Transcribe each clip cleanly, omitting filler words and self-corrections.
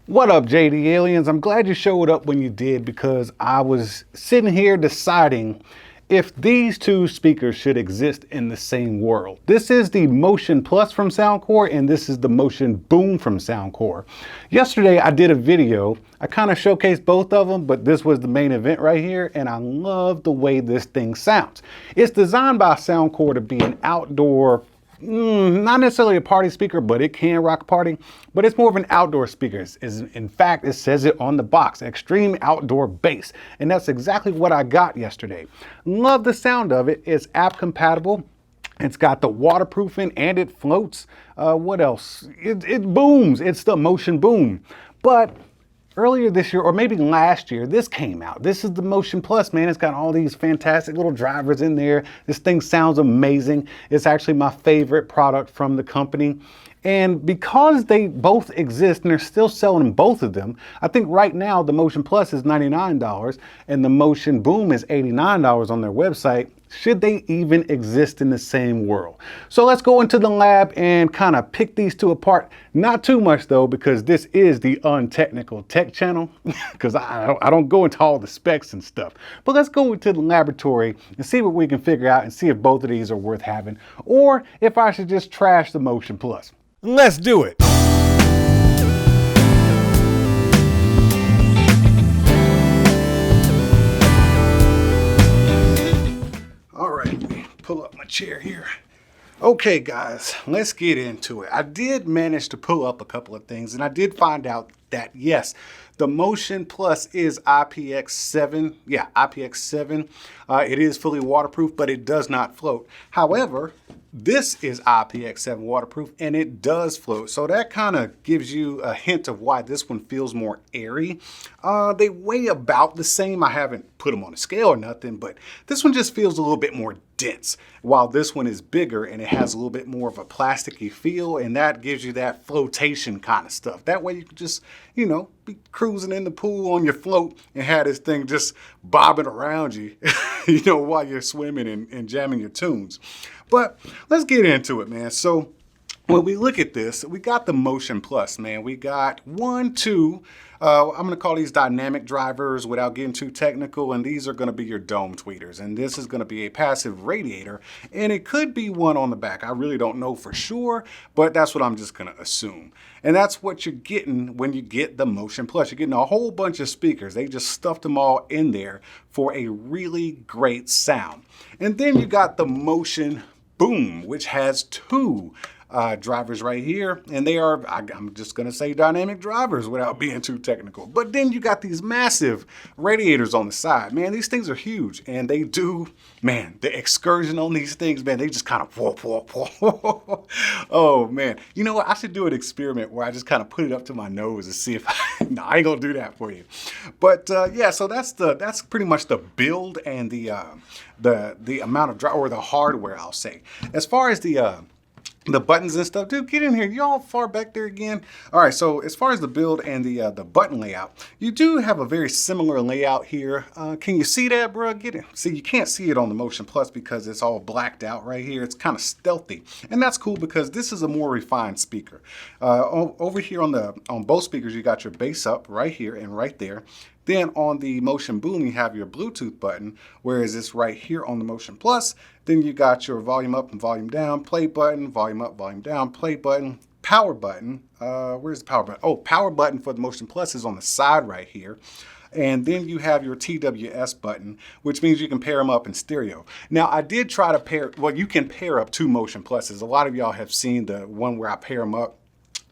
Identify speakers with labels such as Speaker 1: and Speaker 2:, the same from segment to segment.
Speaker 1: What up, JD Aliens? I'm glad you showed up when you did because I was sitting here deciding if these two speakers should exist in the same world. This is the Motion Plus from Soundcore and this is the Motion Boom from Soundcore. Yesterday I did a video. I kind of showcased both of them, but this was the main event right here and I love the way this thing sounds. It's designed by Soundcore to be an outdoor not necessarily a party speaker, but it can rock a party, but it's more of an outdoor speaker. In fact, it says it on the box, extreme outdoor bass. And that's exactly what I got yesterday. Love the sound of it. It's app compatible. It's got the waterproofing and it floats. What else? It booms. It's the Motion Boom. But earlier this year, or maybe last year, this came out. This is the Motion Plus, man. It's got all these fantastic little drivers in there. This thing sounds amazing. It's actually my favorite product from the company. And because they both exist and they're still selling both of them, I think right now the Motion Plus is $99 and the Motion Boom is $89 on their website. Should they even exist in the same world? So let's go into the lab and kind of pick these two apart. Not too much though, because this is the untechnical tech channel, because I don't go into all the specs and stuff. But let's go into the laboratory and see what we can figure out and see if both of these are worth having, or if I should just trash the Motion Plus. Let's do it. All right, let me pull up my chair here. Okay, guys, let's get into it. I did manage to pull up a couple of things, and I did find out that, yes, the Motion Plus is IPX7. Yeah, IPX7. It is fully waterproof, but it does not float. However, this is IPX7 waterproof, and it does float. So that kind of gives you a hint of why this one feels more airy. They weigh about the same. I haven't put them on a scale or nothing, but this one just feels a little bit more dense, while this one is bigger and it has a little bit more of a plasticky feel, and that gives you that flotation kind of stuff. That way you can just, you know, be cruising in the pool on your float and have this thing just bobbing around you, you know, while you're swimming and jamming your tunes. But let's get into it, man. So when we look at this, we got the Motion Plus, man. We got I'm going to call these dynamic drivers without getting too technical, and these are going to be your dome tweeters. And this is going to be a passive radiator, and it could be one on the back. I really don't know for sure, but that's what I'm just going to assume. And that's what you're getting when you get the Motion Plus. You're getting a whole bunch of speakers. They just stuffed them all in there for a really great sound. And then you got the Motion Boom, which has two drivers right here, and they are, I'm just gonna say dynamic drivers without being too technical. But then you got these massive radiators on the side. Man, these things are huge, and they do, man, the excursion on these things, man, they just kind of whoop, whoop, whoop. Oh man, you know what, I should do an experiment where I just kind of put it up to my nose and see if no, I ain't gonna do that for you. But yeah, so that's pretty much the build and the amount of drive, or the hardware, I'll say. As far as the buttons and stuff, dude, get in here. Y'all far back there again. All right, so as far as the build and the button layout, you do have a very similar layout here. Can you see that, bro? Get it. See, you can't see it on the Motion Plus because it's all blacked out right here. It's kind of stealthy, and that's cool because this is a more refined speaker. Over here on both speakers, you got your bass up right here and right there. Then on the Motion Boom, you have your Bluetooth button, whereas it's right here on the Motion Plus. Then you got your volume up and volume down, play button, volume up, volume down, play button, power button. Where's the power button? Oh, power button for the Motion Plus is on the side right here. And then you have your TWS button, which means you can pair them up in stereo. Now, I did try to pair, well, you can pair up two Motion Pluses. A lot of y'all have seen the one where I pair them up,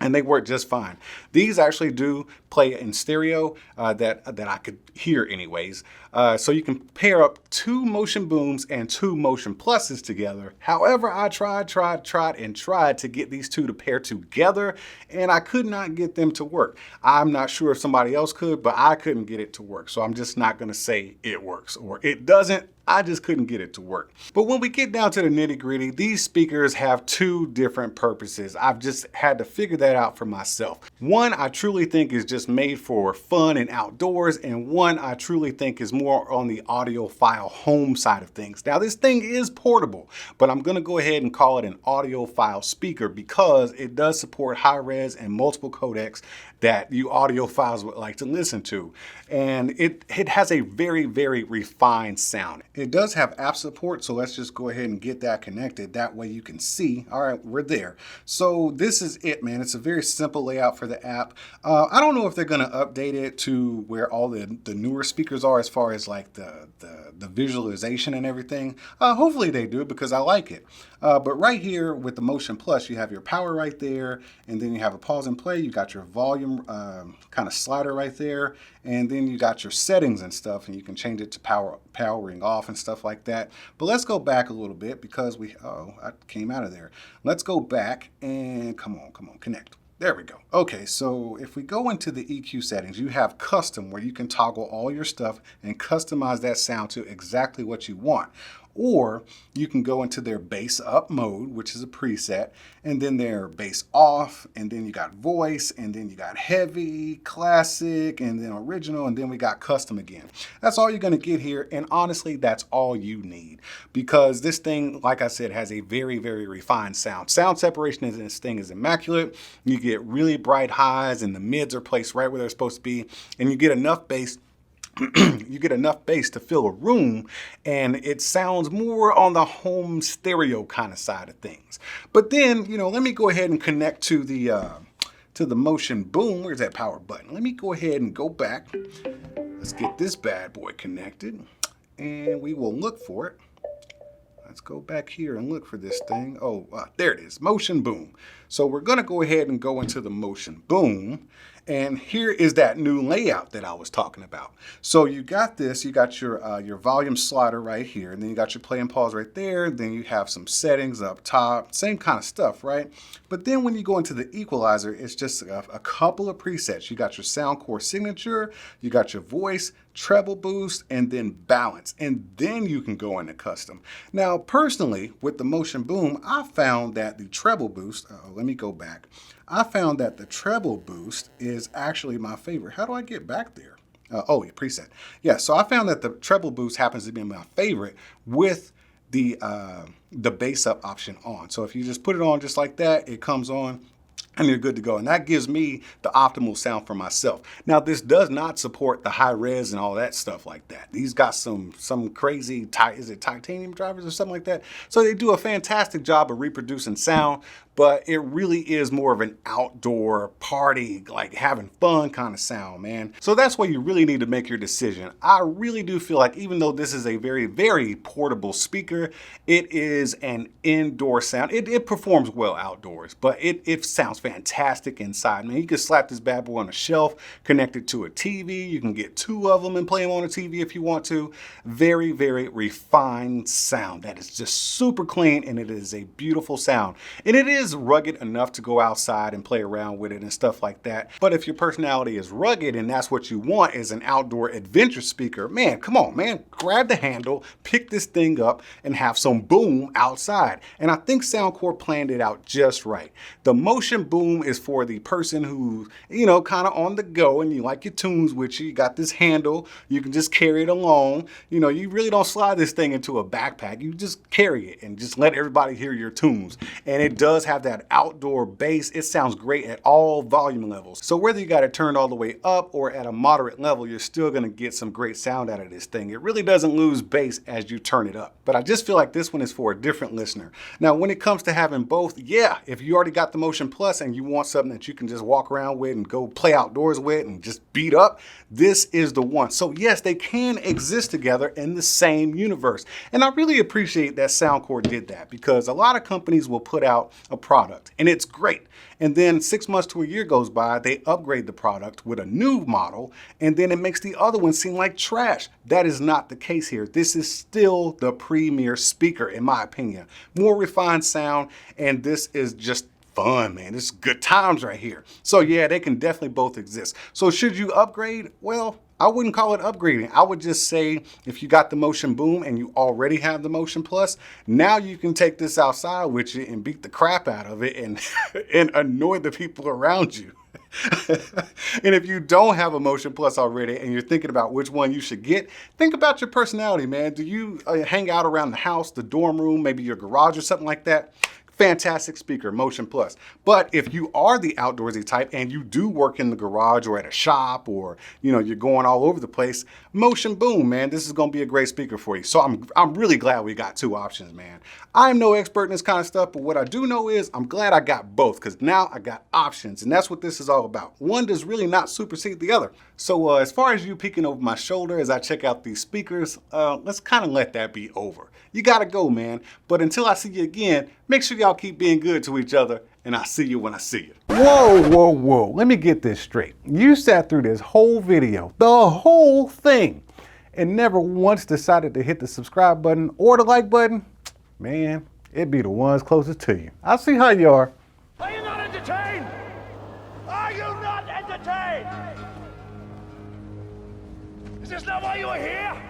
Speaker 1: and they work just fine. These actually do play in stereo that I could hear anyways. So you can pair up two Motion Booms and two Motion Pluses together. However, I tried to get these two to pair together, and I could not get them to work. I'm not sure if somebody else could, but I couldn't get it to work. So I'm just not gonna say it works or it doesn't. I just couldn't get it to work. But when we get down to the nitty gritty, these speakers have two different purposes. I've just had to figure that out for myself. One I truly think is just made for fun and outdoors, and one I truly think is more on the audiophile home side of things. Now this thing is portable, but I'm gonna go ahead and call it an audiophile speaker because it does support high res and multiple codecs that you audiophiles would like to listen to. And it has a very, very refined sound. It does have app support, so let's just go ahead and get that connected. That way you can see, all right, we're there. So this is it, man. It's a very simple layout for the app. I don't know if they're gonna update it to where all the newer speakers are as far as like the visualization and everything. Hopefully they do because I like it. But right here with the Motion Plus, you have your power right there, and then you have a pause and play. You got your volume kind of slider right there, and then you got your settings and stuff, and you can change it to powering off and stuff like that. But let's go back a little bit because I came out of there. Let's go back and come on, connect. There we go. Okay, so if we go into the EQ settings, you have custom where you can toggle all your stuff and customize that sound to exactly what you want. Or you can go into their bass up mode, which is a preset, and then their bass off, and then you got voice, and then you got heavy, classic, and then original, and then we got custom again. That's all you're gonna get here, and honestly, that's all you need. Because this thing, like I said, has a very, very refined sound. Sound separation in this thing is immaculate. You get really bright highs, and the mids are placed right where they're supposed to be, and you get enough bass to fill a room, and it sounds more on the home stereo kind of side of things. But then, let me go ahead and connect to the Motion Boom. Where's that power button? Let me go ahead and go back. Let's get this bad boy connected, and we will look for it. Let's go back here and look for this thing. Oh, there it is, Motion Boom. So we're gonna go ahead and go into the Motion Boom. And here is that new layout that I was talking about. So you got this, you got your volume slider right here, and then you got your play and pause right there. Then you have some settings up top, same kind of stuff, right? But then when you go into the equalizer, it's just a couple of presets. You got your Soundcore signature, you got your voice, treble boost, and then balance. And then you can go into custom. Now, personally, with the Motion Boom, I found that the treble boost, let me go back. I found that the treble boost is actually my favorite. How do I get back there? Yeah, preset. Yeah, so I found that the treble boost happens to be my favorite with the bass up option on. So if you just put it on just like that, it comes on, and you're good to go. And that gives me the optimal sound for myself. Now, this does not support the high res and all that stuff like that. These got some crazy, is it titanium drivers or something like that? So they do a fantastic job of reproducing sound, but it really is more of an outdoor party, like having fun kind of sound, man. So that's where you really need to make your decision. I really do feel like even though this is a very, very portable speaker, it is an indoor sound. It performs well outdoors, but it sounds fantastic inside, man. You can slap this bad boy on a shelf, connect it to a TV. You can get two of them and play them on a TV if you want to. Very, very refined sound. That is just super clean, and it is a beautiful sound. And it is rugged enough to go outside and play around with it and stuff like that. But if your personality is rugged and that's what you want is an outdoor adventure speaker, man, come on, man, grab the handle, pick this thing up, and have some boom outside. And I think Soundcore planned it out just right. The Motion Boom is for the person who, kind of on the go and you like your tunes with you. You got this handle, you can just carry it along. You really don't slide this thing into a backpack. You just carry it and just let everybody hear your tunes. And it does have that outdoor bass. It sounds great at all volume levels. So whether you got it turned all the way up or at a moderate level, you're still gonna get some great sound out of this thing. It really doesn't lose bass as you turn it up. But I just feel like this one is for a different listener. Now, when it comes to having both, yeah, if you already got the Motion Plus and you want something that you can just walk around with and go play outdoors with and just beat up, this is the one. So yes, they can exist together in the same universe. And I really appreciate that Soundcore did that because a lot of companies will put out a product and it's great. And then 6 months to a year goes by, they upgrade the product with a new model, and then it makes the other one seem like trash. That is not the case here. This is still the premier speaker, in my opinion. More refined sound, and this is just fun, man. This is good times right here. So yeah, they can definitely both exist. So should you upgrade? Well, I wouldn't call it upgrading. I would just say if you got the Motion Boom and you already have the Motion Plus, now you can take this outside with you and beat the crap out of it and, and annoy the people around you. And if you don't have a Motion Plus already and you're thinking about which one you should get, think about your personality, man. Do you hang out around the house, the dorm room, maybe your garage or something like that? Fantastic speaker, Motion Plus. But if you are the outdoorsy type and you do work in the garage or at a shop, or you're going all over the place, Motion Boom, man, this is gonna be a great speaker for you. So I'm really glad we got two options, man. I'm no expert in this kind of stuff, but what I do know is I'm glad I got both, because now I got options, and that's what this is all about. One does really not supersede the other. So as far as you peeking over my shoulder as I check out these speakers, let's kind of let that be over. You gotta go, man. But until I see you again, make sure y'all keep being good to each other, and I'll see you when I see you. Whoa, whoa, whoa. Let me get this straight. You sat through this whole video, the whole thing, and never once decided to hit the subscribe button or the like button? Man, it'd be the ones closest to you. I'll see how you are.
Speaker 2: Are you not entertained? Are you not entertained? Is this not why you are here?